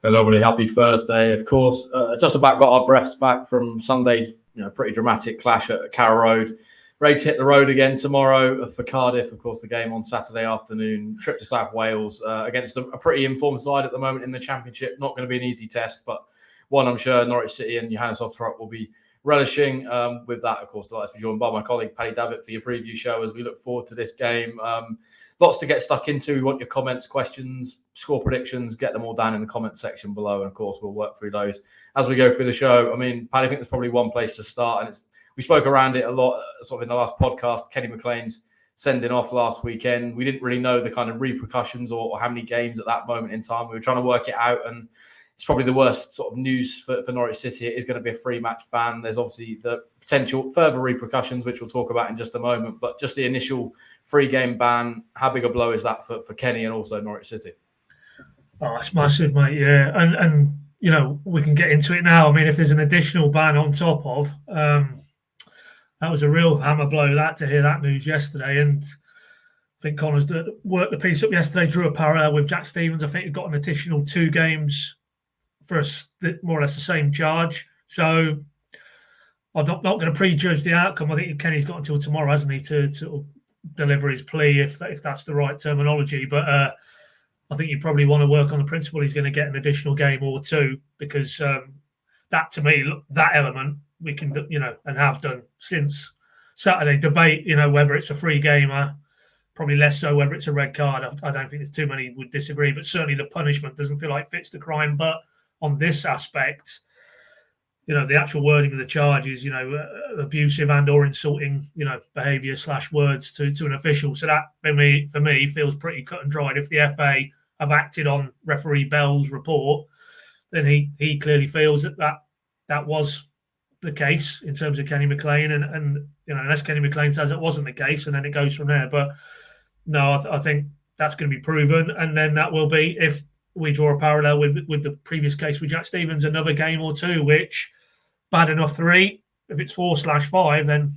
And everybody, happy Thursday, of course. Just about got our breaths back from Sunday's pretty dramatic clash at Carrow Road. Ready to hit the road again tomorrow for Cardiff. Of course, the game on Saturday afternoon. Trip to South Wales against a pretty informed side at the moment in the Championship. Not going to be an easy test, but one I'm sure Norwich City and Johannes Oftrup will be relishing. With that, of course, delighted to be joined by my colleague Paddy Davitt for your preview show as we look forward to this game. Lots to get stuck into. We want your comments, questions, score predictions. Get them all down in the comment section below. And, of course, we'll work through those as we go through the show. I mean, Paddy, I think there's probably one place to start. And we spoke around it a lot sort of in the last podcast. Kenny McLean's sending off last weekend. We didn't really know the kind of repercussions or how many games at that moment in time. We were trying to work it out. And it's probably the worst sort of news for Norwich City. It is going to be a 3-match ban. There's obviously the potential further repercussions, which we'll talk about in just a moment. But just the initial 3-game ban, how big a blow is that for Kenny and also Norwich City? Oh, it's massive, mate. Yeah, and we can get into it now. I mean, if there's an additional ban on top of, that was a real hammer blow. To hear that news yesterday, and I think Connor's worked the piece up yesterday. Drew a parallel with Jack Stevens. I think he got an additional 2 games for more or less the same charge. So I'm not going to prejudge the outcome. I think Kenny's got until tomorrow, hasn't he, to sort of deliver his plea, if that's the right terminology. But I think you probably want to work on the principle he's going to get an additional game or 2, because that, to me, that element we can, and have done since Saturday debate, whether it's a free gamer, probably less so whether it's a red card. I don't think there's too many would disagree, but certainly the punishment doesn't feel like fits the crime. But on this aspect, the actual wording of the charge is, abusive and or insulting, behaviour / words to an official. So that, for me, feels pretty cut and dried. If the FA have acted on referee Bell's report, then he clearly feels that was the case in terms of Kenny McLean. And unless Kenny McLean says it wasn't the case, and then it goes from there. But no, I think that's going to be proven. And then that will be, if we draw a parallel with the previous case with Jack Stevens, another game or 2, which bad enough 3. If it's 4/5, then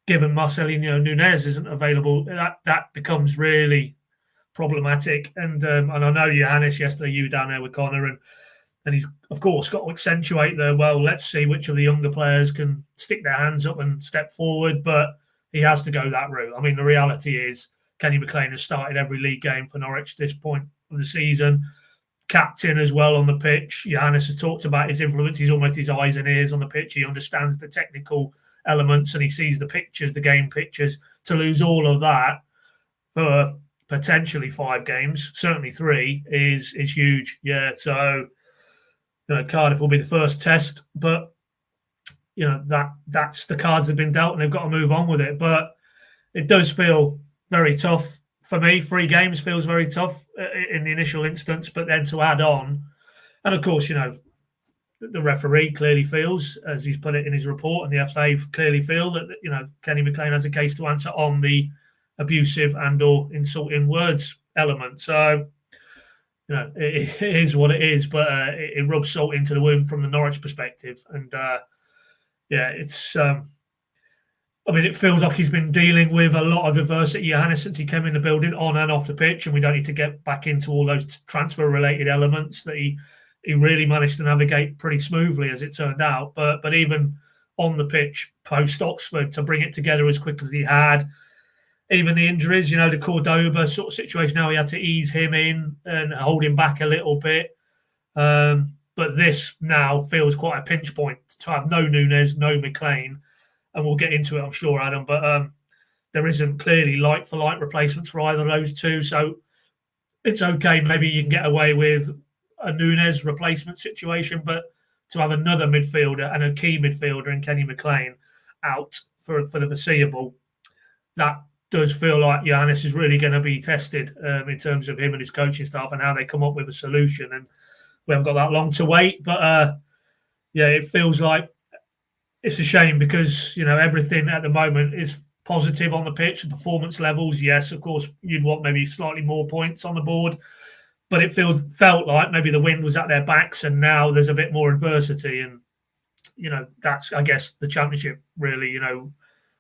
given Marcelino Nunez isn't available, that becomes really problematic. And I know Johannes yesterday, you down there with Connor, and he's of course got to accentuate let's see which of the younger players can stick their hands up and step forward, but he has to go that route. I mean, the reality is Kenny McLean has started every league game for Norwich at this point of the season, captain as well on the pitch. Johannes has talked about his influence. He's almost his eyes and ears on the pitch. He understands the technical elements and he sees the pictures, the game pictures. To lose all of that for potentially 5 games, certainly 3, is huge. Yeah, so Cardiff will be the first test, but that's the cards that have been dealt and they've got to move on with it. But it does feel very tough. For me, 3 games feels very tough in the initial instance, but then to add on, and of course, the referee clearly feels, as he's put it in his report, and the FA clearly feel that Kenny McLean has a case to answer on the abusive and or insulting words element. So, it is what it is, but it rubs salt into the wound from the Norwich perspective. And it's. It feels like he's been dealing with a lot of adversity, Johannes, since he came in the building, on and off the pitch, and we don't need to get back into all those transfer-related elements that he really managed to navigate pretty smoothly, as it turned out. But even on the pitch, post-Oxford, to bring it together as quick as he had, even the injuries, the Cordoba sort of situation, now he had to ease him in and hold him back a little bit. But this now feels quite a pinch point to have no Nunez, no McLean. And we'll get into it, I'm sure, Adam. But there isn't clearly like-for-like replacements for either of those 2. So it's okay. Maybe you can get away with a Nunez replacement situation, but to have another midfielder and a key midfielder in Kenny McLean out for the foreseeable, that does feel like Johannes is really going to be tested in terms of him and his coaching staff and how they come up with a solution. And we haven't got that long to wait. But, it feels like it's a shame because, everything at the moment is positive on the pitch. Performance levels, yes, of course, you'd want maybe slightly more points on the board. But it felt like maybe the wind was at their backs and now there's a bit more adversity. And, that's, I guess, the Championship, really,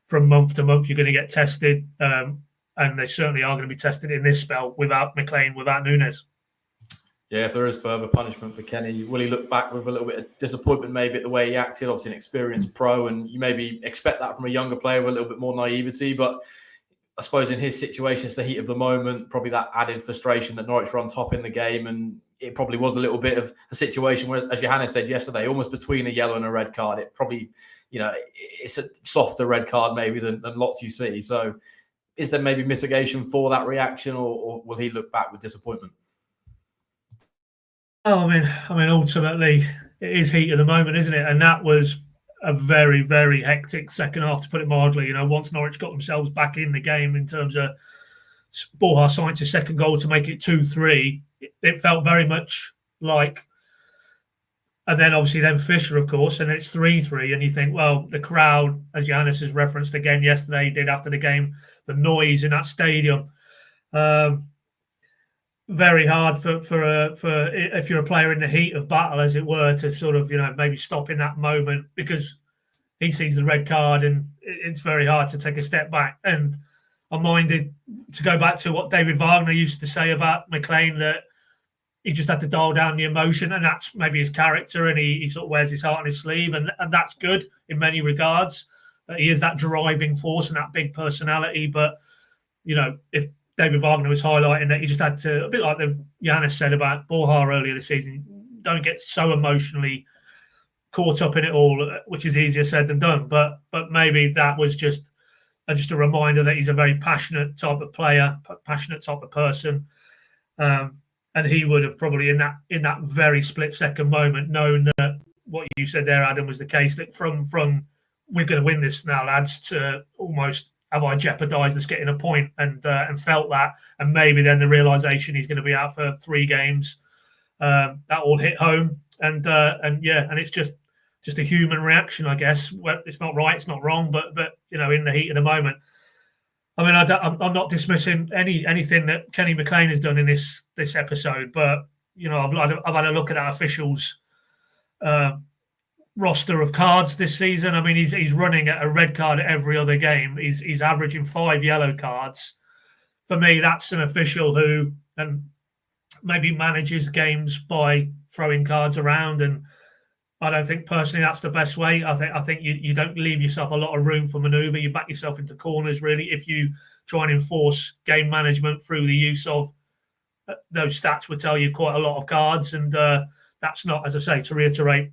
from month to month, you're going to get tested. And they certainly are going to be tested in this spell without McLean, without Nunez. Yeah, if there is further punishment for Kenny, will he look back with a little bit of disappointment maybe at the way he acted? Obviously an experienced pro, and you maybe expect that from a younger player with a little bit more naivety. But I suppose in his situation, it's the heat of the moment, probably that added frustration that Norwich were on top in the game. And it probably was a little bit of a situation where, as Johannes said yesterday, almost between a yellow and a red card. It probably, it's a softer red card maybe than lots you see. So is there maybe mitigation for that reaction, or will he look back with disappointment? Oh, I mean, ultimately, it is heat of the moment, isn't it? And that was a very, very hectic second half, to put it mildly. Once Norwich got themselves back in the game in terms of Borja Sainz's second goal to make it 2-3, it felt very much like. And then obviously then Fisher, of course, and it's 3-3. And you think, well, the crowd, as Johannes has referenced again yesterday, did after the game, the noise in that stadium. Very hard for if you're a player in the heat of battle, as it were, to sort of maybe stop in that moment, because he sees the red card and it's very hard to take a step back. And I'm minded to go back to what David Wagner used to say about McLean, that he just had to dial down the emotion, and that's maybe his character, and he sort of wears his heart on his sleeve, and that's good in many regards, that he is that driving force and that big personality. But if David Wagner was highlighting that he just had to, a bit like the Johannes said about Borja earlier this season, don't get so emotionally caught up in it all, which is easier said than done. But maybe that was just a reminder that he's a very passionate type of player, passionate type of person, and he would have probably in that very split second moment known that what you said there, Adam, was the case, that from we're going to win this now, lads, to almost, have I jeopardised us getting a point, and felt that, and maybe then the realisation he's going to be out for 3 games, that all hit home, and it's just a human reaction, I guess. Well, it's not right, it's not wrong, but in the heat of the moment. I mean, I'm not dismissing anything that Kenny McLean has done in this episode, but I've had a look at our officials' roster of cards this season. I mean, he's running at a red card at every other game. He's averaging 5 yellow cards. For me, that's an official who maybe manages games by throwing cards around, and I don't think personally that's the best way. I think you don't leave yourself a lot of room for manoeuvre. You back yourself into corners, really, if you try and enforce game management through the use of those stats. Would tell you quite a lot of cards, and that's not, as I say, to reiterate,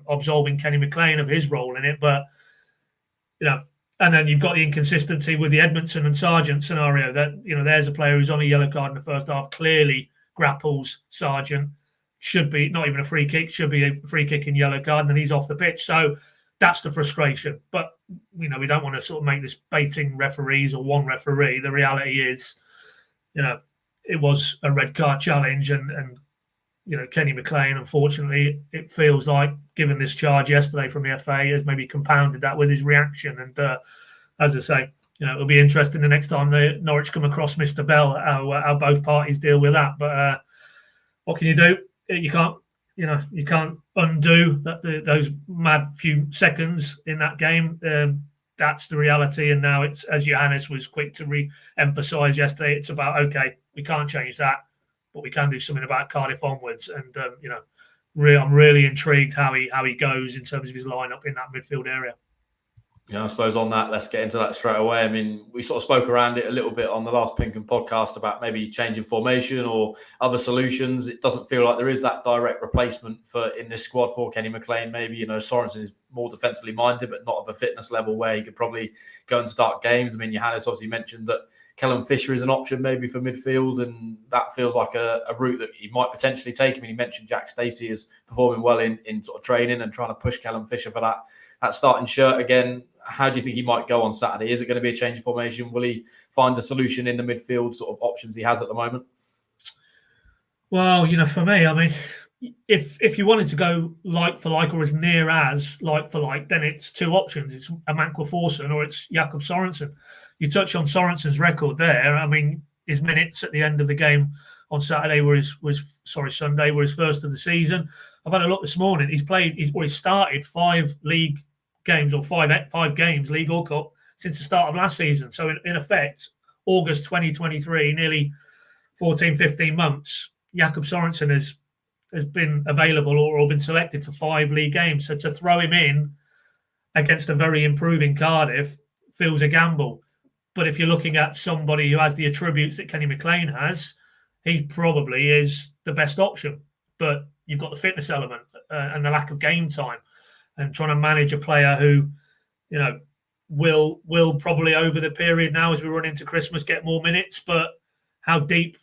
absolving Kenny McLean of his role in it, but and then you've got the inconsistency with the Edmondson and Sargent scenario, that there's a player who's on a yellow card in the first half, clearly grapples Sargent, should be not even a free kick, should be a free kick and yellow card, and then he's off the pitch. So that's the frustration. But we don't want to sort of make this baiting referees or one referee. The reality is, it was a red card challenge, and Kenny McLean, unfortunately, it feels like, given this charge yesterday from the FA, has maybe compounded that with his reaction. And as I say, it'll be interesting the next time Norwich come across Mr. Bell, how both parties deal with that. But what can you do? You can't undo those mad few seconds in that game. That's the reality. And now it's, as Johannes was quick to re-emphasise yesterday, it's about, okay, we can't change that, but we can do something about Cardiff onwards. And I'm really intrigued how he goes in terms of his lineup in that midfield area. Yeah, I suppose on that, let's get into that straight away. I mean, we sort of spoke around it a little bit on the last Pink and podcast about maybe changing formation or other solutions. It doesn't feel like there is that direct replacement in this squad for Kenny McLean. Maybe, Sorensen is more defensively minded, but not of a fitness level where he could probably go and start games. I mean, Johannes obviously mentioned that Callum Fisher is an option maybe for midfield, and that feels like a route that he might potentially take. I mean, he mentioned Jack Stacey is performing well in sort of training and trying to push Callum Fisher for that starting shirt again. How do you think he might go on Saturday? Is it going to be a change of formation? Will he find a solution in the midfield sort of options he has at the moment? Well, for me, I mean, if you wanted to go like for like or as near as like for like, then it's 2 options. It's Amankwa Forson or it's Jakob Sorensen. You touch on Sorensen's record there. I mean, his minutes at the end of the game on Saturday Sunday were his first of the season. I've had a look this morning. He's started 5 league games or five games, league or cup, since the start of last season. So in effect, August 2023, nearly 14, 15 months, Jakob Sorensen has been available or been selected for 5 league games. So to throw him in against a very improving Cardiff feels a gamble. But if you're looking at somebody who has the attributes that Kenny McLean has, he probably is the best option. But you've got the fitness element and the lack of game time, and trying to manage a player who, will probably over the period now as we run into Christmas get more minutes. But how deep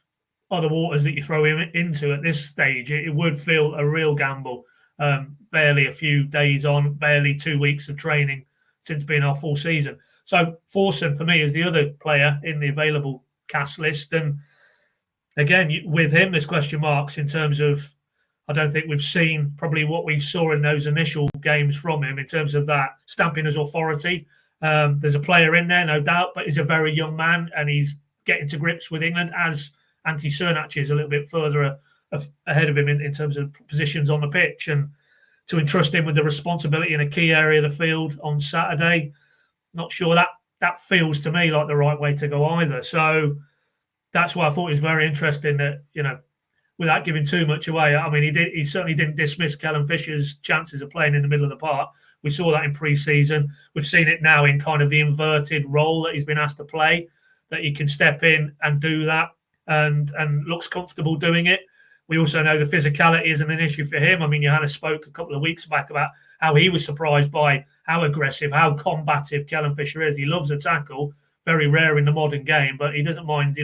are the waters that you throw him into at this stage? It would feel a real gamble. Barely a few days on, barely 2 weeks of training since being our full season. So Forson, for me, is the other player in the available cast list. And again, with him, there's question marks in terms of, I don't think we've seen probably what we saw in those initial games from him in terms of that stamping his authority. There's a player in there, no doubt, but he's a very young man and he's getting to grips with England, as Antti Sernach is a little bit further ahead of him in terms of positions on the pitch. And to entrust him with the responsibility in a key area of the field on Saturday, not sure that feels to me like the right way to go either. So that's why I thought it was very interesting that, without giving too much away, I mean, he certainly didn't dismiss Callum Fisher's chances of playing in the middle of the park. We saw that in pre-season. We've seen it now in kind of the inverted role that he's been asked to play, that he can step in and do that and looks comfortable doing it. We also know the physicality isn't an issue for him. I mean, Johannes spoke a couple of weeks back about how he was surprised by how aggressive, how combative Callum Fisher is. He loves a tackle, very rare in the modern game, but he doesn't mind,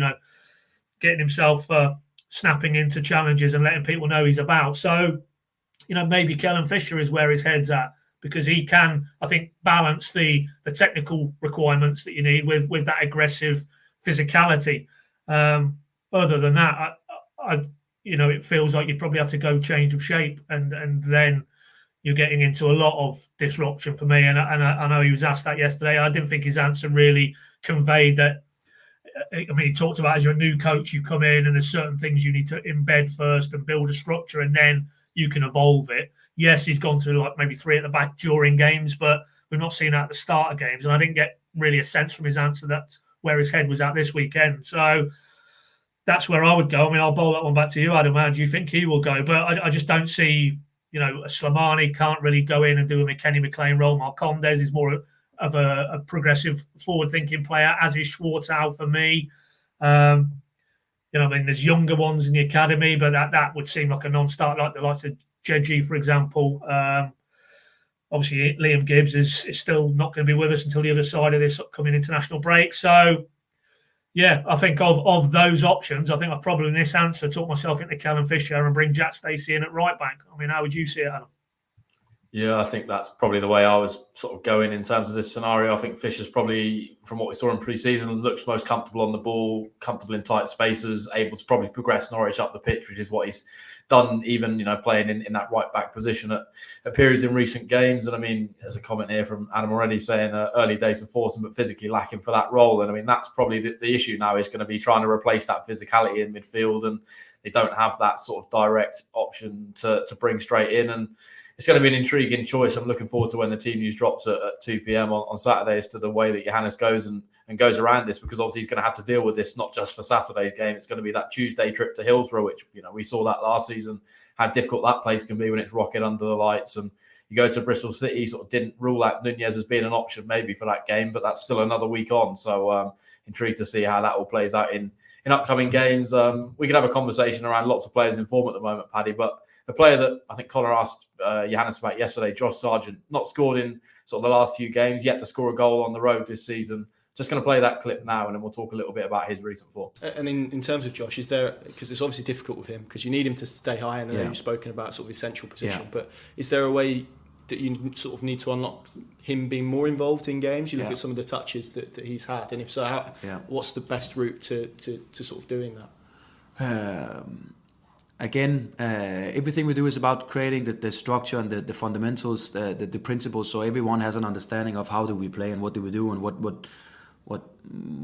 getting himself snapping into challenges and letting people know he's about. So, maybe Callum Fisher is where his head's at, because he can, I think, balance the technical requirements that you need with that aggressive physicality. Other than that, it feels like you'd probably have to go change of shape, and then you're getting into a lot of disruption for me. And I know he was asked that yesterday. I didn't think his answer really conveyed that. I mean, he talked about as you're a new coach, you come in and there's certain things you need to embed first and build a structure, and then you can evolve it. Yes, he's gone to like maybe 3 at the back during games, but we've not seen that at the start of games. And I didn't get really a sense from his answer that's where his head was at this weekend. So that's where I would go. I mean, I'll bowl that one back to you, Adam. How do you think he will go? But I just don't see, a Slimani can't really go in and do a McKenny McLean role. Marcondes is more of a progressive, forward-thinking player, as is Schwartau for me. There's younger ones in the academy, but that would seem like a non-start, like the likes of Jeji, for example. Obviously, Liam Gibbs is still not going to be with us until the other side of this upcoming international break. So, yeah, I think of those options, I think I've probably in this answer talked myself into Callum Fisher and bring Jack Stacey in at right back. I mean, how would you see it, Adam? Yeah, I think that's probably the way I was sort of going in terms of this scenario. I think Fisher's probably, from what we saw in pre-season, looks most comfortable on the ball, comfortable in tight spaces, able to probably progress Norwich up the pitch, which is what he's done, even, playing in that right-back position at periods in recent games. And, I mean, there's a comment here from Adam already saying early days of Forson, but physically lacking for that role. And, I mean, that's probably the issue now, is going to be trying to replace that physicality in midfield. And they don't have that sort of direct option to bring straight in. And it's going to be an intriguing choice. I'm looking forward to when the team news drops at 2 p.m. on Saturday as to the way that Johannes goes and goes around this, because obviously he's going to have to deal with this, not just for Saturday's game. It's going to be that Tuesday trip to Hillsborough, which, we saw that last season, how difficult that place can be when it's rocket under the lights. And you go to Bristol City, sort of didn't rule out Nunez as being an option maybe for that game, but that's still another week on. So intrigued to see how that all plays out in upcoming games. We could have a conversation around lots of players in form at the moment, Paddy, but the player that I think Connor asked Johannes about yesterday, Josh Sargent, not scored in sort of the last few games, yet to score a goal on the road this season. Just going to play that clip now, and then we'll talk a little bit about his recent form. And in terms of Josh, is there, because it's obviously difficult with him, because you need him to stay high, and I know you've spoken about sort of his central position, but is there a way that you sort of need to unlock him being more involved in games? You look at some of the touches that he's had, and if so, what's the best route to sort of doing that? Again, everything we do is about creating the structure and the fundamentals, the principles, so everyone has an understanding of how do we play and what do we do and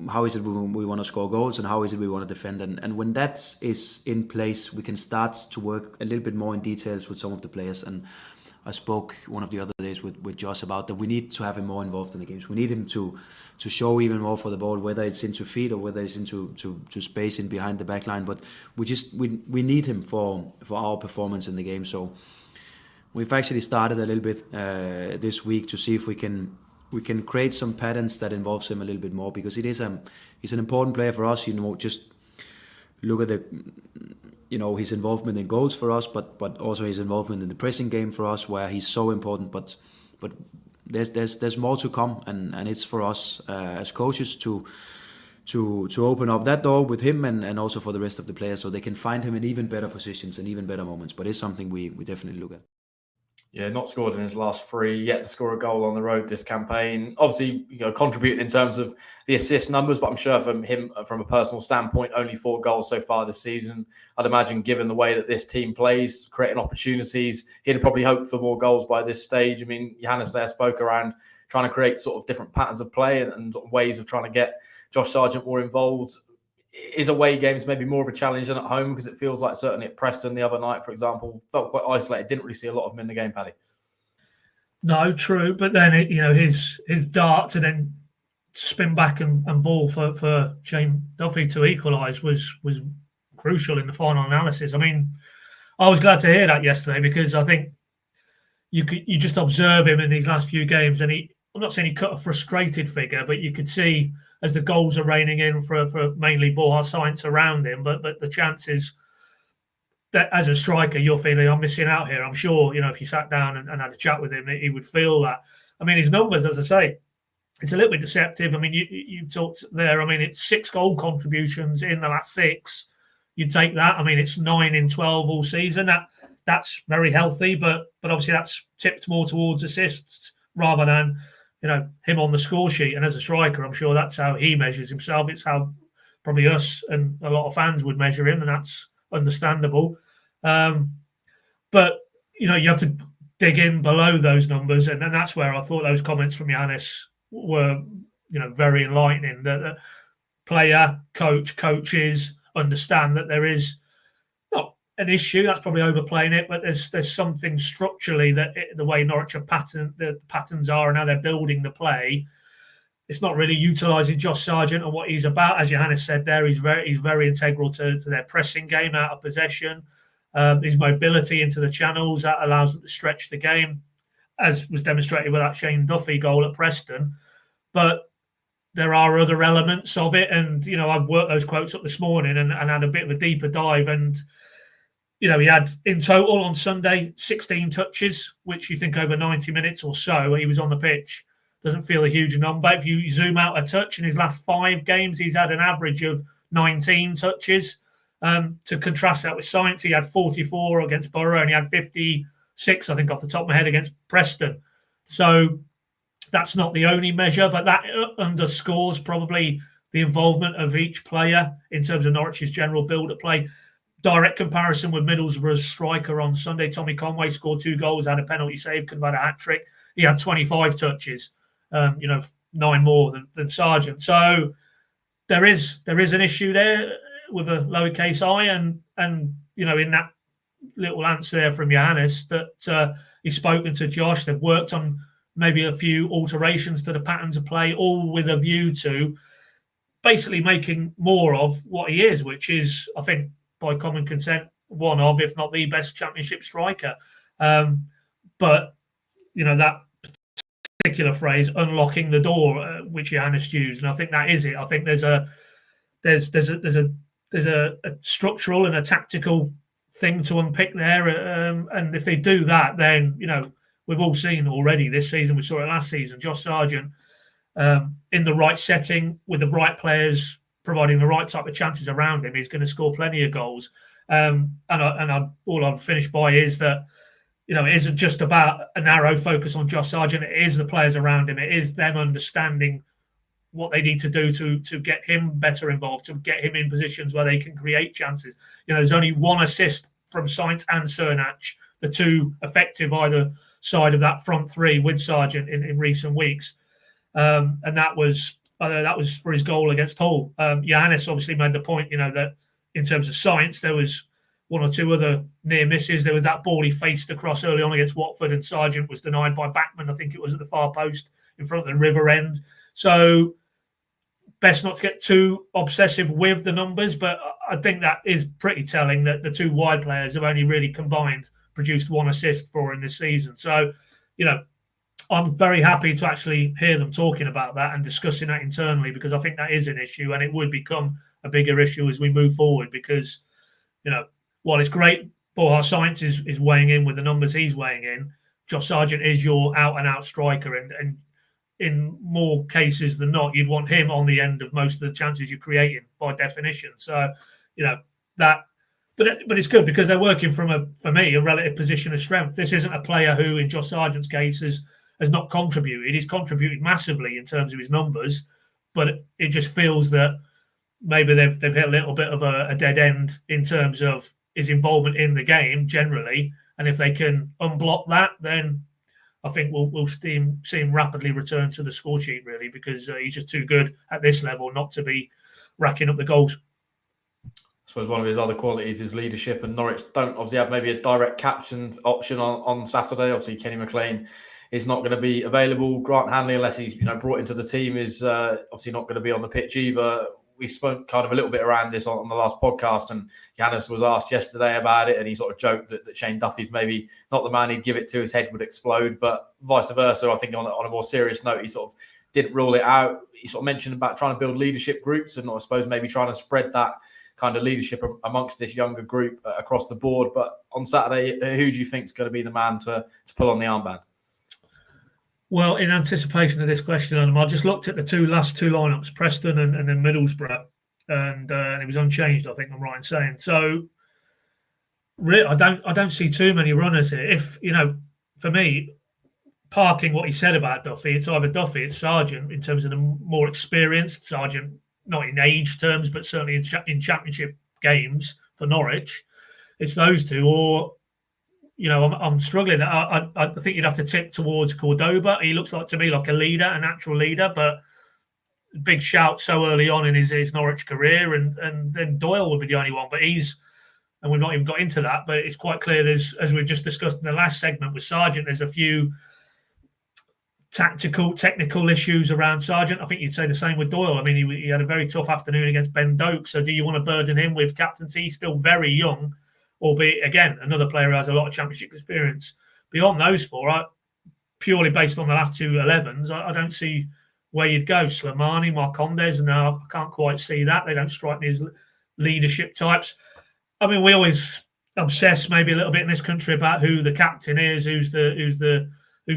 how is it we want to score goals and how is it we want to defend. And when that is in place, we can start to work a little bit more in details with some of the players. And spoke one of the other days with Josh about that we need to have him more involved in the games. We need him to show even more for the ball, whether it's into feet or whether it's into space in behind the back line. But we need him for our performance in the game. So we've actually started a little bit this week to see if we can create some patterns that involves him a little bit more, because he's an important player for us. Just look at his involvement in goals for us, but also his involvement in the pressing game for us, where he's so important. But there's more to come, and it's for us as coaches to open up that door with him and also for the rest of the players, so they can find him in even better positions and even better moments. But it's something we definitely look at. Yeah, not scored in his last 3, yet to score a goal on the road this campaign. Obviously, contributing in terms of the assist numbers, but I'm sure from a personal standpoint, only 4 goals so far this season. I'd imagine, given the way that this team plays, creating opportunities, he'd probably hoped for more goals by this stage. I mean, Johannes there spoke around trying to create sort of different patterns of play and ways of trying to get Josh Sargent more involved. Is away games maybe more of a challenge than at home? Because it feels like certainly at Preston the other night, for example, felt quite isolated. Didn't really see a lot of him in the game, Paddy. No, true. But then his darts and then spin back and ball for Shane Duffy to equalise was crucial in the final analysis. I mean, I was glad to hear that yesterday, because I think you just observe him in these last few games, and I'm not saying he cut a frustrated figure, but you could see as the goals are raining in for mainly Borja Sainz around him, but the chances that as a striker you're feeling I'm missing out here. I'm sure, if you sat down and had a chat with him, he would feel that. I mean, his numbers, as I say, it's a little bit deceptive. I mean, you talked there. I mean, it's 6 goal contributions in the last 6. You take that. I mean, it's 9 in 12 all season. That's very healthy, but obviously that's tipped more towards assists rather than him on the score sheet. And as a striker, I'm sure that's how he measures himself. It's how probably us and a lot of fans would measure him, and that's understandable. But you have to dig in below those numbers, and that's where I thought those comments from Johannes were very enlightening. That player, coaches understand that there is not an issue. That's probably overplaying it, but there's something structurally that the way Norwich the patterns are and how they're building the play, it's not really utilising Josh Sargent and what he's about. As Johannes said there, he's very integral to their pressing game out of possession. His mobility into the channels, that allows them to stretch the game, as was demonstrated with that Shane Duffy goal at Preston. But there are other elements of it, and I've worked those quotes up this morning and had a bit of a deeper dive, and he had in total on Sunday 16 touches, which you think over 90 minutes or so he was on the pitch doesn't feel a huge number. If you zoom out a touch, in his last 5 games he's had an average of 19 touches. To contrast that with Sainz, he had 44 against Borough and he had 56, I think, off the top of my head against Preston. So that's not the only measure, but that underscores probably the involvement of each player in terms of Norwich's general build-up play. Direct comparison with Middlesbrough's striker on Sunday, Tommy Conway, scored 2 goals, had a penalty save, could have had a hat-trick. He had 25 touches, 9 more than Sargent. So there is an issue there with a lowercase I, and in that little answer there from Johannes that he's spoken to Josh, they've worked on maybe a few alterations to the patterns of play, all with a view to basically making more of what he is, which is, I think, by common consent, one of, if not the best Championship striker. But that particular phrase, unlocking the door, which Johannes used, and I think that is it. I think there's a structural and a tactical thing to unpick there, and if they do that, then we've all seen already this season. We saw it last season. Josh Sargent, in the right setting with the right players, providing the right type of chances around him, he's going to score plenty of goals. All I'll finish by is that it isn't just about a narrow focus on Josh Sargent. It is the players around him. It is them understanding what they need to do to get him better involved, to get him in positions where they can create chances. There's only 1 assist from Sainz and Cernach, the 2 effective either side of that front 3 with Sargent in recent weeks, and that was for his goal against Hull. Johannes obviously made the point, that in terms of Sainz, there was one or two other near misses. There was that ball he faced across early on against Watford, and Sargent was denied by Backman. I think it was at the far post in front of the River end. So best not to get too obsessive with the numbers, but I think that is pretty telling that the two wide players have only really combined produced 1 assist for in this season. So, I'm very happy to actually hear them talking about that and discussing that internally, because I think that is an issue, and it would become a bigger issue as we move forward, because, while it's great, Borja Science is weighing in with the numbers he's weighing in, Josh Sargent is your out-and-out striker, and in more cases than not, you'd want him on the end of most of the chances you're creating by definition. So, that, but it's good because they're working from for me, a relative position of strength. This isn't a player who, in Josh Sargent's case, has not contributed. He's contributed massively in terms of his numbers, but it just feels that maybe they've hit a little bit of a dead end in terms of his involvement in the game generally. And if they can unblock that, then I think we'll see him rapidly return to the score sheet, really, because he's just too good at this level not to be racking up the goals. I suppose one of his other qualities is leadership, and Norwich don't obviously have maybe a direct captain option on Saturday. Obviously, Kenny McLean is not going to be available. Grant Hanley, unless he's brought into the team, is obviously not going to be on the pitch either. We spoke kind of a little bit around this on the last podcast, and Giannis was asked yesterday about it, and he sort of joked that Shane Duffy's maybe not the man he'd give it to, his head would explode, but vice versa. I think on a more serious note, he sort of didn't rule it out. He sort of mentioned about trying to build leadership groups, and I suppose maybe trying to spread that kind of leadership amongst this younger group across the board. But on Saturday, who do you think is going to be the man to pull on the armband? Well, in anticipation of this question, Adam, I just looked at the last two lineups, Preston and then Middlesbrough, and it was unchanged, I think I'm right in saying. So really, I don't see too many runners here. If, for me, parking what he said about Duffy, it's either Duffy, it's Sargent in terms of the more experienced Sargent, not in age terms, but certainly in championship games for Norwich. It's those two, or I'm struggling. I think you'd have to tip towards Cordoba. He looks to me like a leader, a natural leader, but big shout so early on in his Norwich career, and then Doyle would be the only one. But and we've not even got into that, but it's quite clear there's, as we've just discussed in the last segment with Sargent, there's a few technical issues around Sargent. I think you'd say the same with Doyle. I mean, he had a very tough afternoon against Ben Doak. So do you want to burden him with captaincy? He's still very young, albeit, again, another player who has a lot of championship experience. Beyond those four, purely based on the last two 11s, I don't see where you'd go. Slimani, Marcondes, now I can't quite see that. They don't strike me as leadership types. I mean, we always obsess maybe a little bit in this country about who the captain is, who's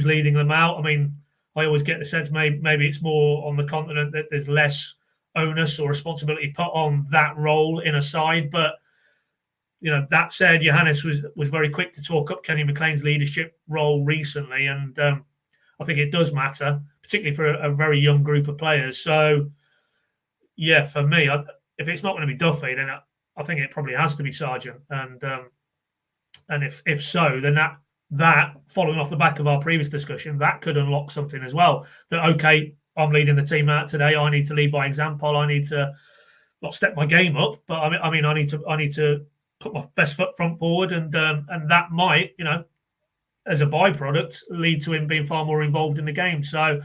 leading them out. I mean, I always get the sense maybe it's more on the continent that there's less onus or responsibility put on that role in a side. But that said, Johannes was very quick to talk up Kenny McLean's leadership role recently, and I think it does matter, particularly for a very young group of players. So, yeah, for me, if it's not going to be Duffy, then I think it probably has to be Sargent, and if so, then that following off the back of our previous discussion, that could unlock something as well. That okay, I'm leading the team out today. I need to lead by example. I need to not step my game up, but I mean, I need to put my best foot front forward, and that might, as a byproduct, lead to him being far more involved in the game. So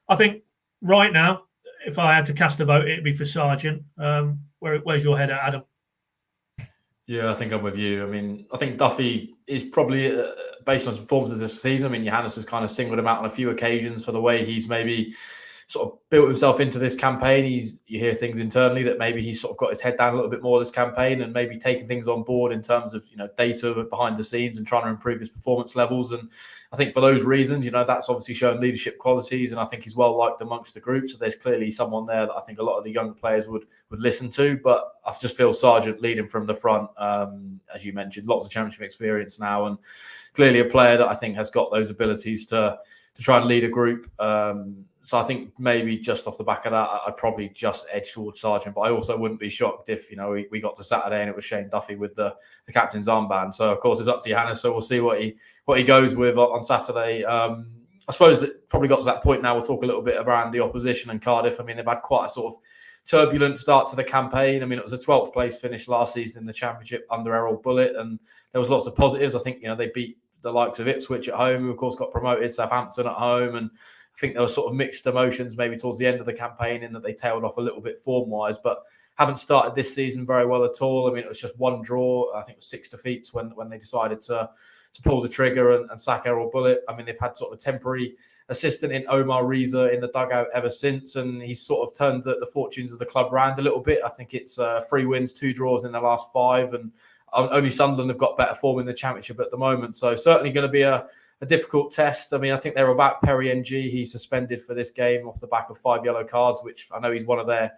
I think right now, if I had to cast a vote, it'd be for Sargent. Where's your head at, Adam? Yeah, I think I'm with you. I mean, I think Duffy is probably, based on his performances this season, I mean, Johannes has kind of singled him out on a few occasions for the way he's maybe sort of built himself into this campaign. You hear things internally that maybe he's sort of got his head down a little bit more this campaign, and maybe taking things on board in terms of data behind the scenes and trying to improve his performance levels. And I think for those reasons, that's obviously shown leadership qualities, and I think he's well liked amongst the group. So there's clearly someone there that I think a lot of the younger players would listen to. But I just feel Sargent leading from the front, as you mentioned, lots of championship experience now, and clearly a player that I think has got those abilities to try and lead a group. So I think maybe just off the back of that, I'd probably just edge towards Sargent. But I also wouldn't be shocked if we got to Saturday and it was Shane Duffy with the captain's armband. So of course it's up to Johannes. So we'll see what he goes with on Saturday. I suppose that probably got to that point now. We'll talk a little bit around the opposition and Cardiff. I mean, they've had quite a sort of turbulent start to the campaign. I mean, it was a 12th place finish last season in the Championship under Errol Bullitt, and there was lots of positives. I think, they beat the likes of Ipswich at home, who of course got promoted, Southampton at home, and I think there was sort of mixed emotions maybe towards the end of the campaign in that they tailed off a little bit form-wise, but haven't started this season very well at all. I mean, it was just one draw. I think it was 6 defeats when they decided to pull the trigger and sack Errol Bullitt. I mean, they've had sort of a temporary assistant in Omar Reza in the dugout ever since, and he's sort of turned the fortunes of the club around a little bit. I think it's 3 wins, 2 draws in the last 5, and only Sunderland have got better form in the Championship at the moment. So certainly going to be a difficult test. I mean, I think they're about Perry NG. He's suspended for this game off the back of 5 yellow cards, which I know he's one of their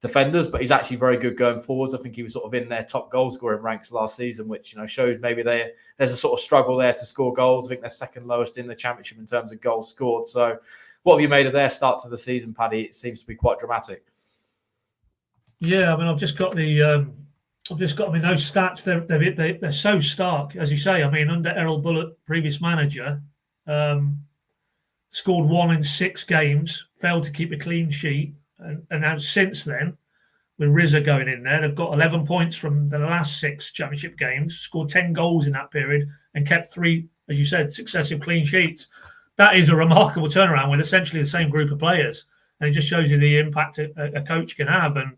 defenders, but he's actually very good going forwards. I think he was sort of in their top goal scoring ranks last season, which shows maybe there's a sort of struggle there to score goals. I think they're second lowest in the Championship in terms of goals scored. So what have you made of their start to the season, Paddy? It seems to be quite dramatic. Yeah, I mean, I've just got those stats. They're so stark, as you say. I mean, under Errol Bullitt, previous manager, scored 1 in 6 games, failed to keep a clean sheet. And now since then, with Rizza going in there, they've got 11 points from the last 6 Championship games, scored 10 goals in that period, and kept 3, as you said, successive clean sheets. That is a remarkable turnaround with essentially the same group of players. And it just shows you the impact a coach can have. And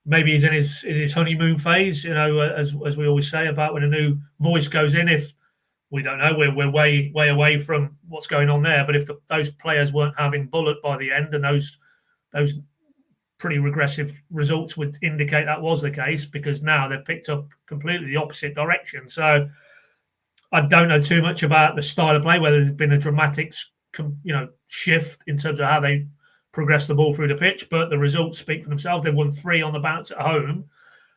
maybe he's in his honeymoon phase, as we always say about when a new voice goes in. If we don't know, we're way away from what's going on there. But if those players weren't having Bullitt by the end, and those pretty regressive results would indicate that was the case, because now they've picked up completely the opposite direction. So I don't know too much about the style of play, whether there's been a dramatic, shift in terms of how they progress the ball through the pitch, but the results speak for themselves. They've won 3 on the bounce at home.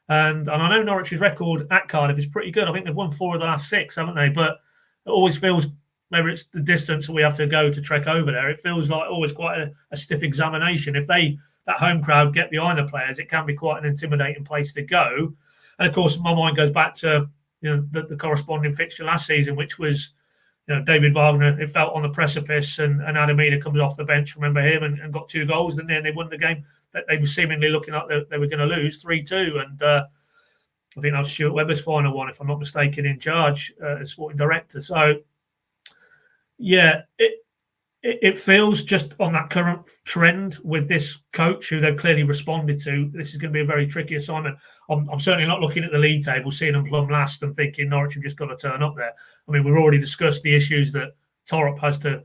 And I know Norwich's record at Cardiff is pretty good. I think they've won 4 of the last 6, haven't they? But it always feels, maybe it's the distance that we have to go to trek over there, it feels like always quite a stiff examination. If that home crowd get behind the players, it can be quite an intimidating place to go. And of course, my mind goes back to the corresponding fixture last season, which was David Wagner. It felt on the precipice, and Adamina comes off the bench. Remember him, and got 2 goals, and then they won the game that they were seemingly looking like they were going to lose 3-2. And I think that was Stuart Webber's final one, if I'm not mistaken, in charge as sporting director. So yeah, it feels just on that current trend with this coach who they've clearly responded to. This is going to be a very tricky assignment. I'm certainly not looking at the league table, seeing them plumb last and thinking Norwich have just got to turn up there. I mean, we've already discussed the issues that Torup has to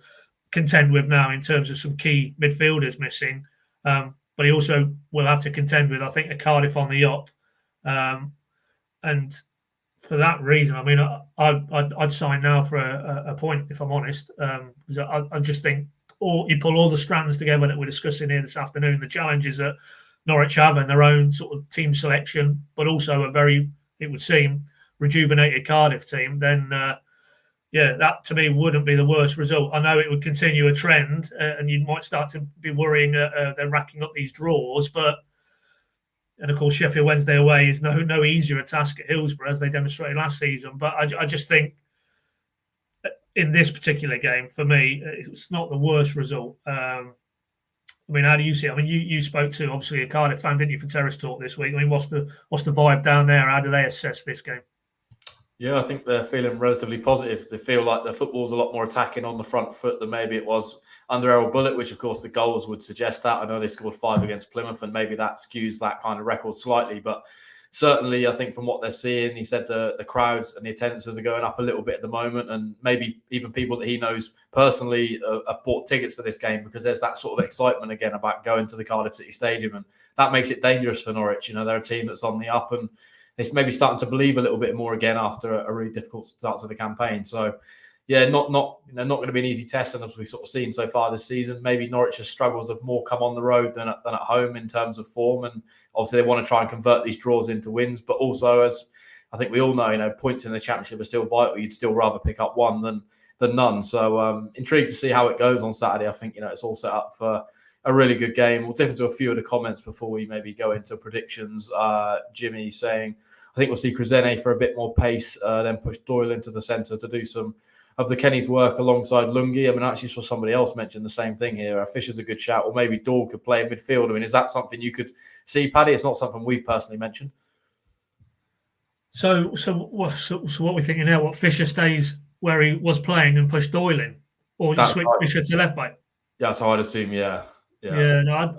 contend with now in terms of some key midfielders missing. But he also will have to contend with, I think, a Cardiff on the up. And for that reason, I mean, I'd sign now for a point, if I'm honest. Because I just think you pull all the strands together that we're discussing here this afternoon, the challenges that Norwich have and their own sort of team selection, but also a very, it would seem, rejuvenated Cardiff team, then that to me wouldn't be the worst result. I know it would continue a trend, and you might start to be worrying that they're racking up these draws, and of course Sheffield Wednesday away is no easier a task at Hillsborough, as they demonstrated last season. But I just think in this particular game, for me, it's not the worst result. I mean, how do you see it? I mean, you spoke to obviously a Cardiff fan, didn't you, for Terrace Talk this week? I mean, what's the vibe down there? How do they assess this game? Yeah, I think they're feeling relatively positive. They feel like the football's a lot more attacking on the front foot than maybe it was under Errol Bullitt, which of course the goals would suggest that. I know they scored 5 against Plymouth, and maybe that skews that kind of record slightly. But certainly, I think from what they're seeing, he said the crowds and the attendances are going up a little bit at the moment, and maybe even people that he knows personally have bought tickets for this game, because there's that sort of excitement again about going to the Cardiff City Stadium, and that makes it dangerous for Norwich. They're a team that's on the up, and they're maybe starting to believe a little bit more again after a really difficult start to the campaign. So, yeah, not going to be an easy test, and as we've sort of seen so far this season, maybe Norwich's struggles have more come on the road than at home in terms of form, and obviously they want to try and convert these draws into wins. But also, as I think we all know, points in the Championship are still vital. You'd still rather pick up one than none. So intrigued to see how it goes on Saturday. I think it's all set up for a really good game. We'll dip into a few of the comments before we maybe go into predictions. Jimmy saying, I think we'll see Krizene for a bit more pace, then push Doyle into the centre to do some of the Kenny's work alongside Lungi. I mean, I actually saw somebody else mention the same thing here. Fisher's a good shout, or maybe Dahl could play in midfield. I mean, is that something you could see, Paddy? It's not something we've personally mentioned. So what are we thinking now? What, Fisher stays where he was playing and push Doyle in, or you switch right. Fisher to left back? Yeah, so I'd assume, yeah. I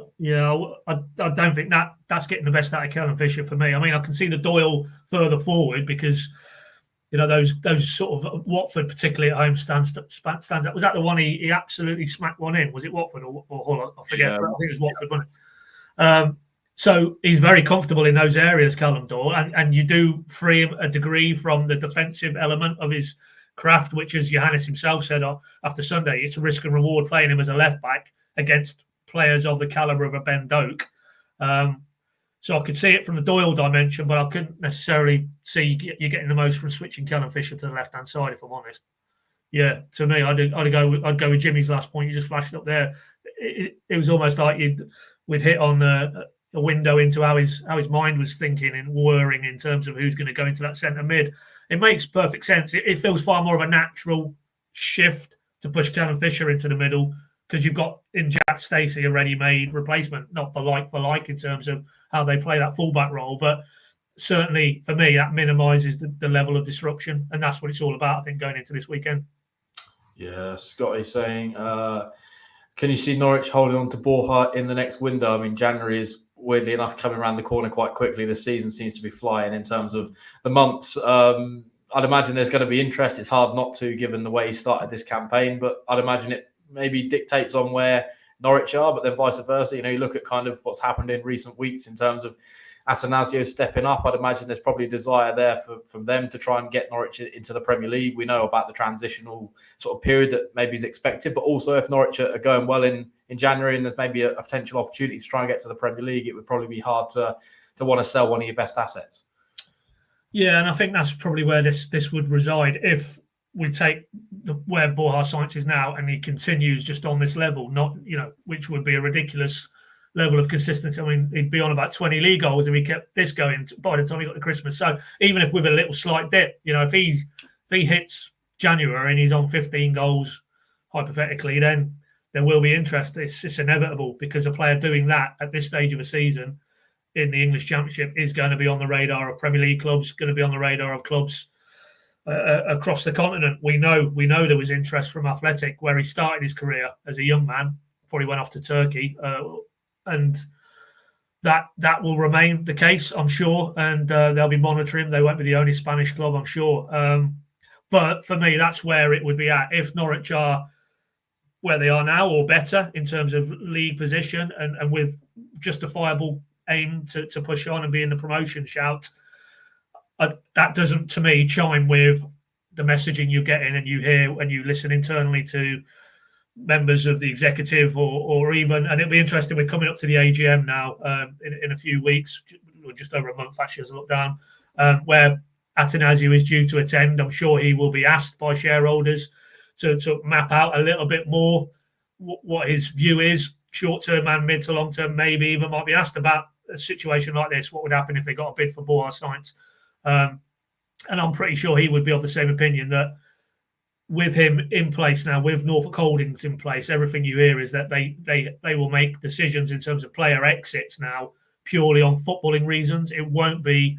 don't think that's getting the best out of Callum Fisher for me. I mean, I can see the Doyle further forward because those sort of Watford, particularly at home, stands out. Was that the one he absolutely smacked one in? Was it Watford or Hull? I forget. Yeah. But I think it was Watford, wasn't it? So he's very comfortable in those areas, Callum Doyle, and you do free him a degree from the defensive element of his craft, which, as Johannes himself said after Sunday, it's a risk and reward playing him as a left back against players of the calibre of a Ben Doak. So I could see it from the Doyle dimension, but I couldn't necessarily see you getting the most from switching Callum Fisher to the left-hand side, if I'm honest. Yeah, to me, I'd go with Jimmy's last point. You just flashed up there. It was almost like we'd hit on a window into how his mind was thinking and whirring in terms of who's going to go into that centre mid. It makes perfect sense. It feels far more of a natural shift to push Callum Fisher into the middle because you've got in Jack Stacey a ready-made replacement, not for like in terms of how they play that fullback role, but certainly for me that minimises the level of disruption, and that's what it's all about, I think, going into this weekend. Yeah, Scotty saying, can you see Norwich holding on to Borja in the next window? I mean, January is weirdly enough coming around the corner quite quickly. The season seems to be flying in terms of the months. I'd imagine there's going to be interest. It's hard not to, given the way he started this campaign, but I'd imagine it maybe dictates on where Norwich are, but then vice versa. You look at kind of what's happened in recent weeks in terms of Atanasio stepping up. I'd imagine there's probably a desire there from them to try and get Norwich into the Premier League. We know about the transitional sort of period that maybe is expected, but also if Norwich are going well in January and there's maybe a potential opportunity to try and get to the Premier League, it would probably be hard to want to sell one of your best assets. Yeah, and I think that's probably where this would reside if we take where Borja Sainz is now and he continues just on this level, which would be a ridiculous level of consistency. I mean, he'd be on about 20 league goals if he kept this going by the time he got to Christmas. So even if with a little slight dip, if he hits January and he's on 15 goals, hypothetically, then there will be interest. It's inevitable because a player doing that at this stage of a season in the English Championship is going to be on the radar of Premier League clubs, going to be on the radar of clubs across the continent. We know there was interest from Athletic where he started his career as a young man before he went off to Turkey. And that will remain the case, I'm sure, and they'll be monitoring. They won't be the only Spanish club, I'm sure. But for me, that's where it would be at. If Norwich are where they are now or better in terms of league position and with justifiable aim to push on and be in the promotion shout, that doesn't, to me, chime with the messaging you're getting and you hear when you listen internally to members of the executive or even, and it'll be interesting, we're coming up to the AGM now in a few weeks, or just over a month actually as I look down, where Atanasio is due to attend. I'm sure he will be asked by shareholders to map out a little bit more what his view is, short-term and mid to long-term, maybe even might be asked about a situation like this, what would happen if they got a bid for Borja Sainz. And I'm pretty sure he would be of the same opinion that with him in place now, with Norfolk Holdings in place, everything you hear is that they will make decisions in terms of player exits now purely on footballing reasons. It won't be,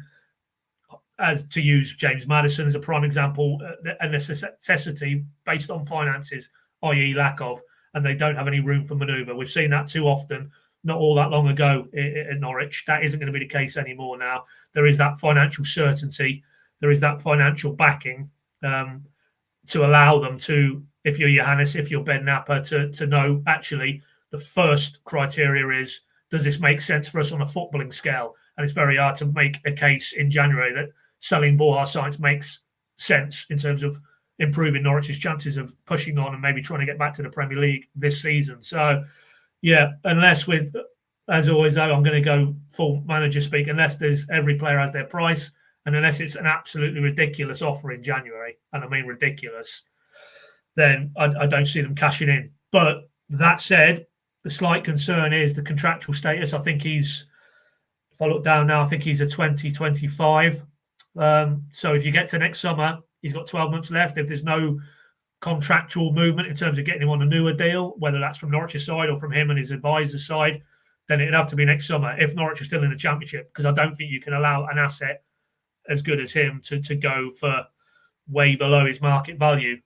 as to use James Maddison as a prime example, a necessity based on finances, i.e. lack of, and they don't have any room for manoeuvre. We've seen that too often, not all that long ago in Norwich. That isn't going to be the case anymore now. There is that financial certainty. There is that financial backing to allow them to, if you're Johannes, if you're Ben Napper, to know actually the first criteria is, does this make sense for us on a footballing scale? And it's very hard to make a case in January that selling Borja Sainz makes sense in terms of improving Norwich's chances of pushing on and maybe trying to get back to the Premier League this season. So, yeah, unless with, as always, though, I'm going to go full manager speak, unless there's every player has their price, and unless it's an absolutely ridiculous offer in January, and I mean ridiculous, then I don't see them cashing in. But that said, the slight concern is the contractual status. I think he's, if I look down now, I think he's a 2025. So if you get to next summer, he's got 12 months left. If there's no contractual movement in terms of getting him on a newer deal, whether that's from Norwich's side or from him and his advisor's side, then it'd have to be next summer if Norwich are still in the Championship, because I don't think you can allow an asset as good as him to go for way below his market value.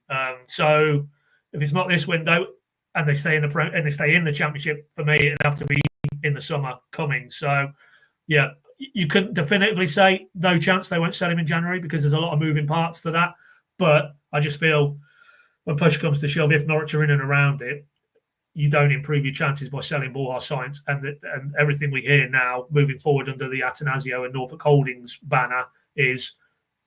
So if it's not this window and they stay in the Championship, for me it'd have to be in the summer coming. So yeah, you couldn't definitively say no chance they won't sell him in January, because there's a lot of moving parts to that. But I just feel when push comes to shove, if Norwich are in and around it, you don't improve your chances by selling Borja Sainz. And everything we hear now moving forward under the Atanasio and Norfolk Holdings banner is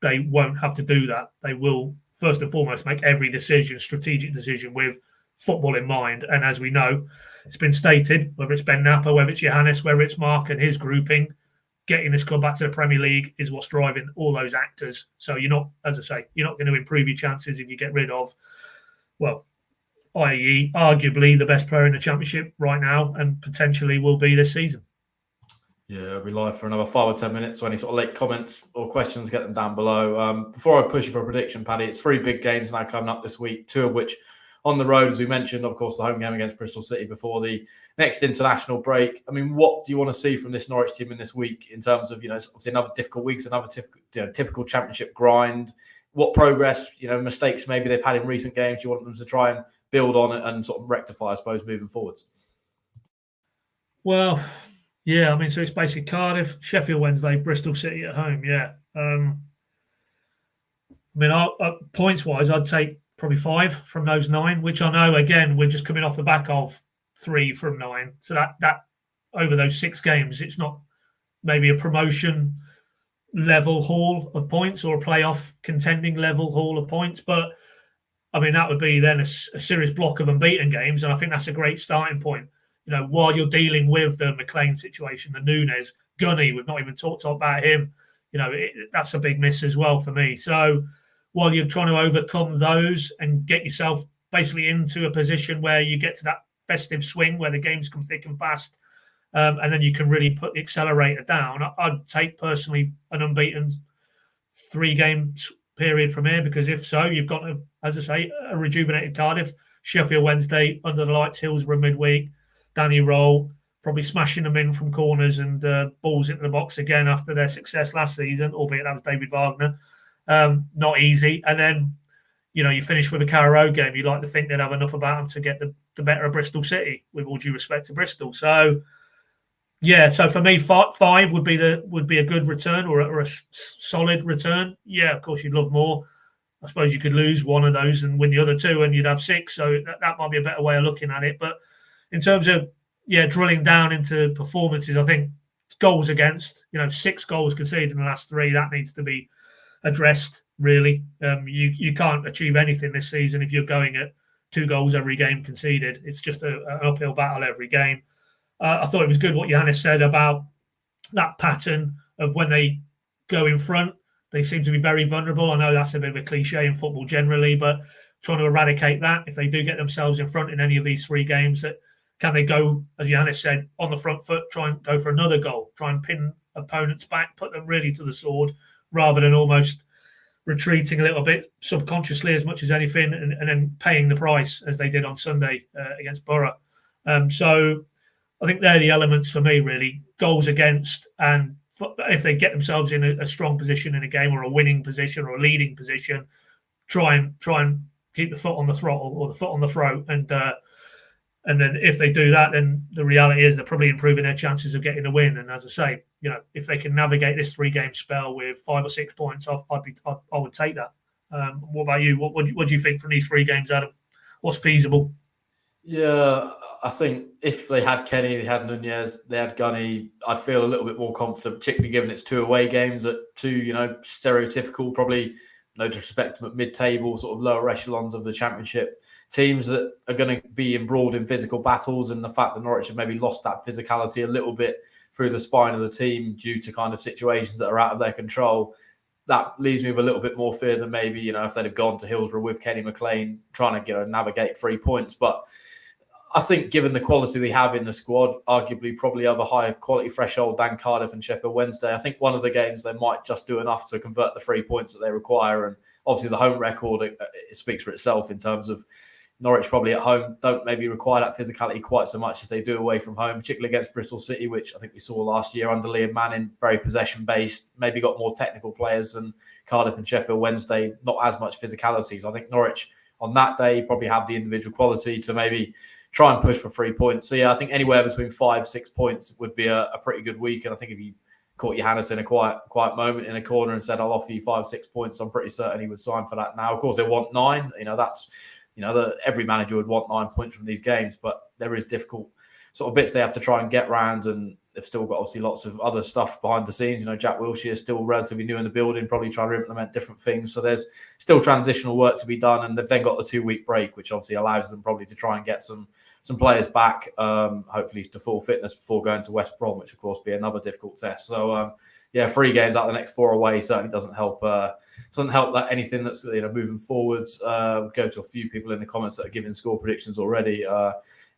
they won't have to do that. They will first and foremost make every strategic decision with football in mind. And as we know, it's been stated, whether it's Ben Napper, whether it's Johannes, whether it's Mark and his grouping, getting this club back to the Premier League is what's driving all those actors. So you're not, as I say, you're not going to improve your chances if you get rid of, well, i.e. arguably the best player in the Championship right now and potentially will be this season. Yeah, we'll be live for another 5 or 10 minutes. So any sort of late comments or questions, get them down below. Before I push you for a prediction, Paddy, it's 3 big games now coming up this week, 2 of which on the road, as we mentioned, of course, the home game against Bristol City before the next international break. I mean, what do you want to see from this Norwich team in this week in terms of, obviously another difficult week, another typical Championship grind? What progress, mistakes maybe they've had in recent games, you want them to try and build on it and sort of rectify, I suppose, moving forwards? Well, yeah, I mean, so it's basically Cardiff, Sheffield Wednesday, Bristol City at home, yeah. I mean, points-wise, I'd take probably 5 from those 9, which I know, again, we're just coming off the back of 3 from 9. So that over those 6 games, it's not maybe a promotion level haul of points or a playoff contending level haul of points, but I mean, that would be then a serious block of unbeaten games, and I think that's a great starting point. While you're dealing with the McLean situation, the Nunes, Gunny, we've not even talked about him. That's a big miss as well for me. So while you're trying to overcome those and get yourself basically into a position where you get to that festive swing where the games come thick and fast, and then you can really put the accelerator down, I'd take personally an unbeaten 3-game period from here, because if so, you've got, as I say, a rejuvenated Cardiff, Sheffield Wednesday, under the lights, Hillsborough midweek, Danny Roll, probably smashing them in from corners and balls into the box again after their success last season, albeit that was David Wagner. Not easy. And then, you finish with a Carrow Road game. You'd like to think they'd have enough about them to get the better of Bristol City, with all due respect to Bristol. So, yeah, so for me, 5 would be a good return or a solid return. Yeah, of course, you'd love more. I suppose you could lose one of those and win the other 2 and you'd have 6. So that might be a better way of looking at it. But in terms of, drilling down into performances, I think goals against, 6 goals conceded in the last 3, that needs to be addressed, really. You can't achieve anything this season if you're going at 2 goals every game conceded. It's just an uphill battle every game. I thought it was good what Johannes said about that pattern of when they go in front, they seem to be very vulnerable. I know that's a bit of a cliche in football generally, but trying to eradicate that, if they do get themselves in front in any of these 3 games, that can they go, as Johannes said, on the front foot, try and go for another goal, try and pin opponents back, put them really to the sword, rather than almost retreating a little bit subconsciously as much as anything and then paying the price as they did on Sunday against Borough. So I think they're the elements for me, really. Goals against, and if they get themselves in a strong position in a game or a winning position or a leading position, try and keep the foot on the throttle or the foot on the throat. And then if they do that, then the reality is they're probably improving their chances of getting a win. And as I say, if they can navigate this 3-game spell with 5 or 6 points off, I would take that. What about you? What do you think from these 3 games, Adam? What's feasible? Yeah, I think if they had Kenny, they had Nunez, they had Gunny, I'd feel a little bit more confident, particularly given it's 2 away games at 2, stereotypical, probably no disrespect, but mid-table, sort of lower echelons of the Championship teams that are going to be embroiled in physical battles, and the fact that Norwich have maybe lost that physicality a little bit through the spine of the team due to kind of situations that are out of their control, that leaves me with a little bit more fear than maybe, if they'd have gone to Hillsborough with Kenny McLean trying to, navigate 3 points. But I think given the quality they have in the squad, arguably probably have a higher quality threshold than Cardiff and Sheffield Wednesday, I think one of the games they might just do enough to convert the 3 points that they require. And obviously the home record, it speaks for itself in terms of Norwich probably at home don't maybe require that physicality quite so much as they do away from home, particularly against Bristol City, which I think we saw last year under Liam Manning, very possession-based, maybe got more technical players than Cardiff and Sheffield Wednesday, not as much physicality. So I think Norwich on that day probably have the individual quality to maybe try and push for 3 points. So yeah, I think anywhere between 5-6 points would be a pretty good week. And I think if you caught Johannes in a quiet moment in a corner and said, I'll offer you 5-6 points, I'm pretty certain he would sign for that now. Of course, they want 9. That's every manager would want 9 points from these games, but there is difficult sort of bits they have to try and get round, and they've still got obviously lots of other stuff behind the scenes. Jack Wilshere is still relatively new in the building, probably trying to implement different things. So there's still transitional work to be done, and they've then got the 2-week break, which obviously allows them probably to try and get some players back, hopefully to full fitness before going to West Brom, which of course be another difficult test. So 3 games out of the next 4 away certainly doesn't help. Doesn't help that anything that's moving forwards. We'll go to a few people in the comments that are giving score predictions already.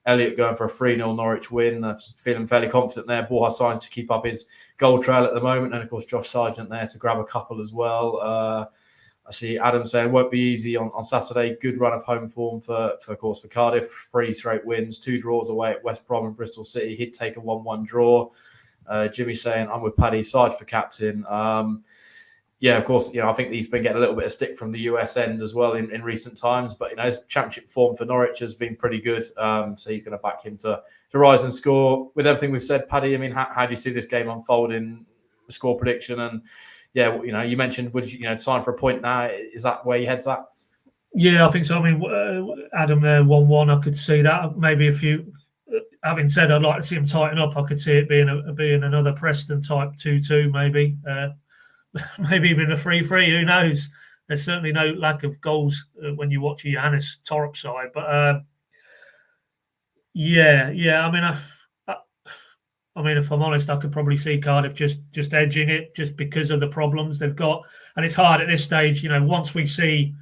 Elliot going for a 3-0 Norwich win. Feeling fairly confident there. Borja signs to keep up his goal trail at the moment, and of course Josh Sargent there to grab a couple as well. I see Adam saying won't be easy on Saturday. Good run of home form for Cardiff. 3 straight wins, 2 draws away at West Brom and Bristol City. He'd take a 1-1 draw. Jimmy saying I'm with Paddy, Sarge for captain. Of course, I think he's been getting a little bit of stick from the US end as well in recent times. But, his championship form for Norwich has been pretty good. So he's going to back him to rise and score. With everything we've said, Paddy, how do you see this game unfolding? Score prediction? And, you mentioned, would you sign for a point now? Is that where your head's at? Yeah, I think so. Adam there, 1-1, I could see that. Maybe a few... Having said I'd like to see him tighten up, I could see it being another Preston type 2-2, maybe. Maybe even a 3-3, who knows? There's certainly no lack of goals when you watch a Johannes Torp side. But if I'm honest, I could probably see Cardiff just edging it just because of the problems they've got. And it's hard at this stage, once we see,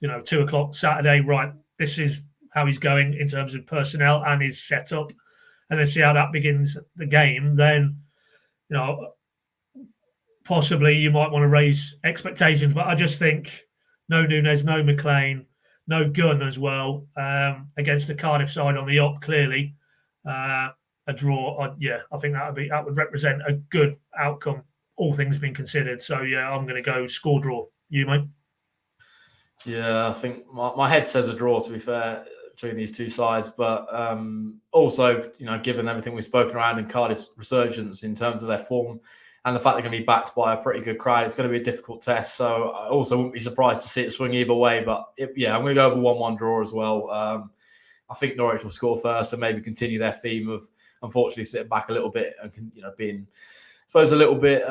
2 o'clock Saturday, right, this is how he's going in terms of personnel and his setup, and then see how that begins the game, then, possibly you might want to raise expectations. But I just think no Nunes, no McLean, no Gunn as well, against the Cardiff side on the up, clearly. A draw, I think that would represent a good outcome, all things being considered. So, I'm going to go score draw. You, mate? Yeah, I think my head says a draw, to be fair, between these two sides. But also, given everything we've spoken around and Cardiff's resurgence in terms of their form and the fact they're going to be backed by a pretty good crowd, it's going to be a difficult test. So I also wouldn't be surprised to see it swing either way. But I'm going to go over 1-1 draw as well. I think Norwich will score first and maybe continue their theme of, unfortunately, sitting back a little bit and being, I suppose, a little bit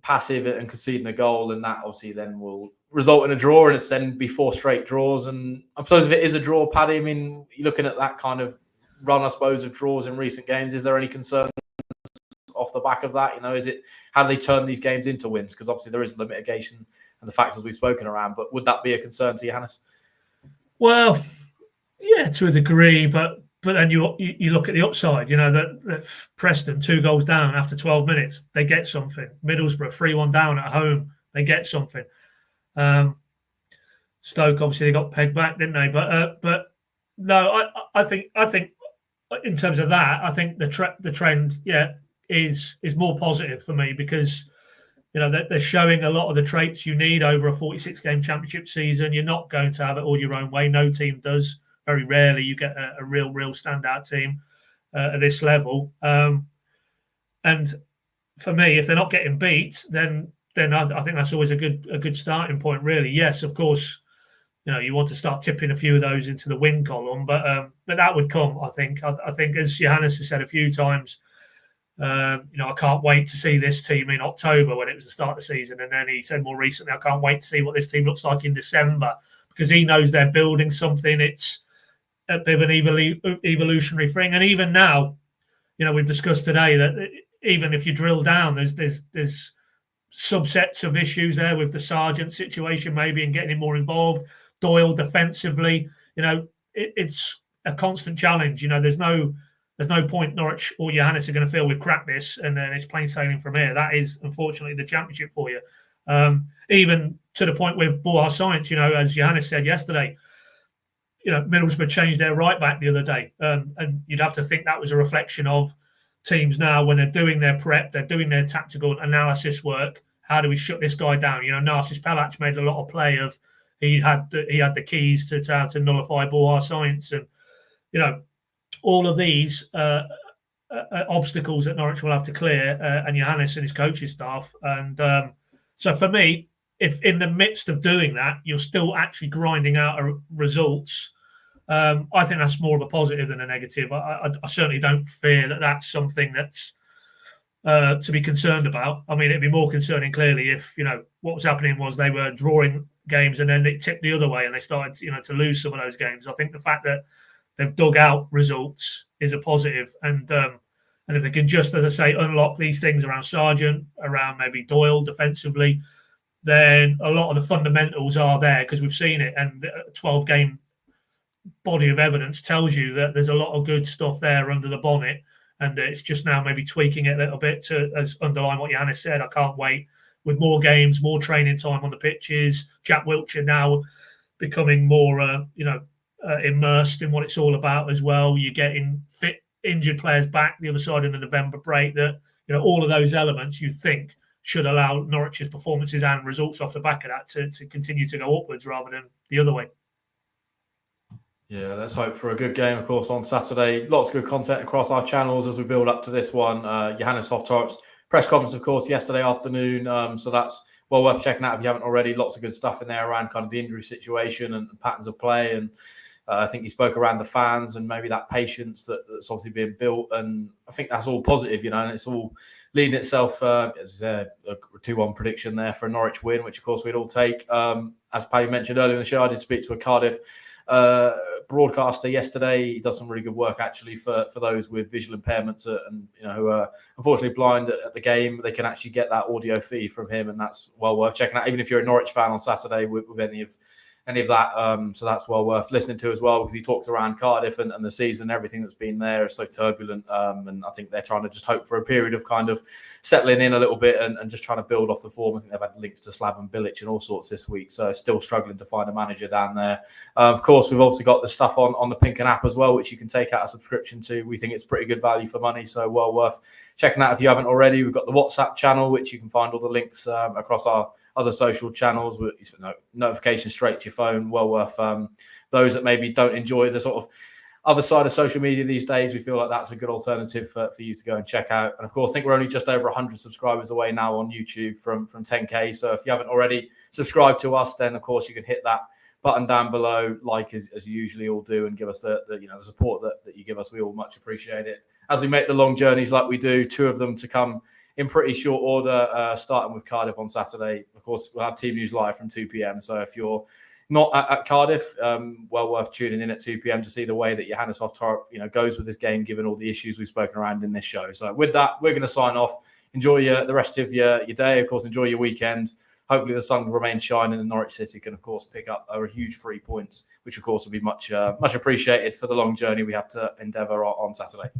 passive and conceding a goal, and that obviously then will result in a draw, and it's then be 4 straight draws. And I suppose if it is a draw, Paddy, you're looking at that kind of run, I suppose, of draws in recent games. Is there any concern off the back of that? Is it how do they turn these games into wins? Because obviously there is the mitigation and the factors we've spoken around, but would that be a concern to Johannes? Well, yeah, to a degree, but then you look at the upside, that Preston 2 goals down after 12 minutes, they get something. Middlesbrough 3-1 down at home, they get something. Stoke, obviously, they got pegged back, didn't they? But no, I think in terms of that, I think the trend, is more positive for me, because they're showing a lot of the traits you need over a 46-game championship season. You're not going to have it all your own way. No team does. Very rarely you get a real standout team at this level. And for me, if they're not getting beat, then I think that's always a good starting point, really. Yes, of course, you want to start tipping a few of those into the win column, but that would come, I think. I think, as Johannes has said a few times, I can't wait to see this team in October when it was the start of the season. And then he said more recently, I can't wait to see what this team looks like in December, because he knows they're building something. It's a bit of an evolutionary thing. And even now, we've discussed today that even if you drill down, there's subsets of issues there with the Sargent situation maybe, and getting him more involved. Doyle defensively, it's a constant challenge. There's no point Norwich or Johannes are going to feel we've cracked this and then it's plain sailing from here. That is, unfortunately, the championship for you. Even to the point with Bohar Science, as Johannes said yesterday, Middlesbrough changed their right back the other day. And you'd have to think that was a reflection of teams now when they're doing their prep, they're doing their tactical analysis work. How do we shut this guy down? Narcis Pelac made a lot of play of he had the keys to how to nullify Bohar Science. And, all of these obstacles that Norwich will have to clear, and Johannes and his coaching staff. And so for me, if in the midst of doing that, you're still actually grinding out results, I think that's more of a positive than a negative. I certainly don't fear that that's something that's to be concerned about. I mean, it'd be more concerning clearly if, what was happening was they were drawing games and then it tipped the other way and they started, to lose some of those games. I think the fact that they've dug out results is a positive. And if they can just, as I say, unlock these things around Sargent, around maybe Doyle defensively, then a lot of the fundamentals are there because we've seen it. And the 12-game body of evidence tells you that there's a lot of good stuff there under the bonnet. And it's just now maybe tweaking it a little bit to as underline what Johannes said. I can't wait with more games, more training time on the pitches. Jack Wiltshire now becoming more, immersed in what it's all about as well. You're getting fit, injured players back the other side in the November break. That all of those elements you think should allow Norwich's performances and results off the back of that to continue to go upwards rather than the other way. Yeah, let's hope for a good game, of course, on Saturday. Lots of good content across our channels as we build up to this one. Johannes Hoftorp's press conference, of course, yesterday afternoon. So that's well worth checking out if you haven't already. Lots of good stuff in there around kind of the injury situation and patterns of play. And I think he spoke around the fans and maybe that patience that's obviously being built. And I think that's all positive, and it's all leading itself as a 2-1 prediction there for a Norwich win, which, of course, we'd all take. As Paddy mentioned earlier in the show, I did speak to a Cardiff broadcaster yesterday. He does some really good work actually for those with visual impairments and who are unfortunately blind at the game. They can actually get that audio feed from him, and that's well worth checking out, even if you're a Norwich fan on Saturday with any of that. So that's well worth listening to as well, because he talks around Cardiff and the season, everything that's been there is so turbulent. And I think they're trying to just hope for a period of kind of settling in a little bit and just trying to build off the form. I think they've had links to Slaven Bilic and all sorts this week, so still struggling to find a manager down there. Of course, we've also got the stuff on the Pinken app as well, which you can take out a subscription to. We think it's pretty good value for money, so well worth checking out if you haven't already. We've got the WhatsApp channel, which you can find all the links across our other social channels with notifications straight to your phone. Well worth those that maybe don't enjoy the sort of other side of social media these days. We feel like that's a good alternative for you to go and check out. And of course, I think we're only just over 100 subscribers away now on YouTube from 10K. So if you haven't already subscribed to us, then of course you can hit that button down below, like as you usually all do, and give us the support that you give us. We all much appreciate it as we make the long journeys like we do. 2 of them to come in pretty short order, starting with Cardiff on Saturday. Of course, we'll have Team News Live from 2 p.m. So if you're not at Cardiff, well worth tuning in at 2 p.m. to see the way that Johannes Hoftorp, goes with this game, given all the issues we've spoken around in this show. So with that, we're going to sign off. Enjoy the rest of your day. Of course, enjoy your weekend. Hopefully the sun remains shining and Norwich City can, of course, pick up a huge 3 points, which, of course, will be much appreciated for the long journey we have to endeavour on Saturday.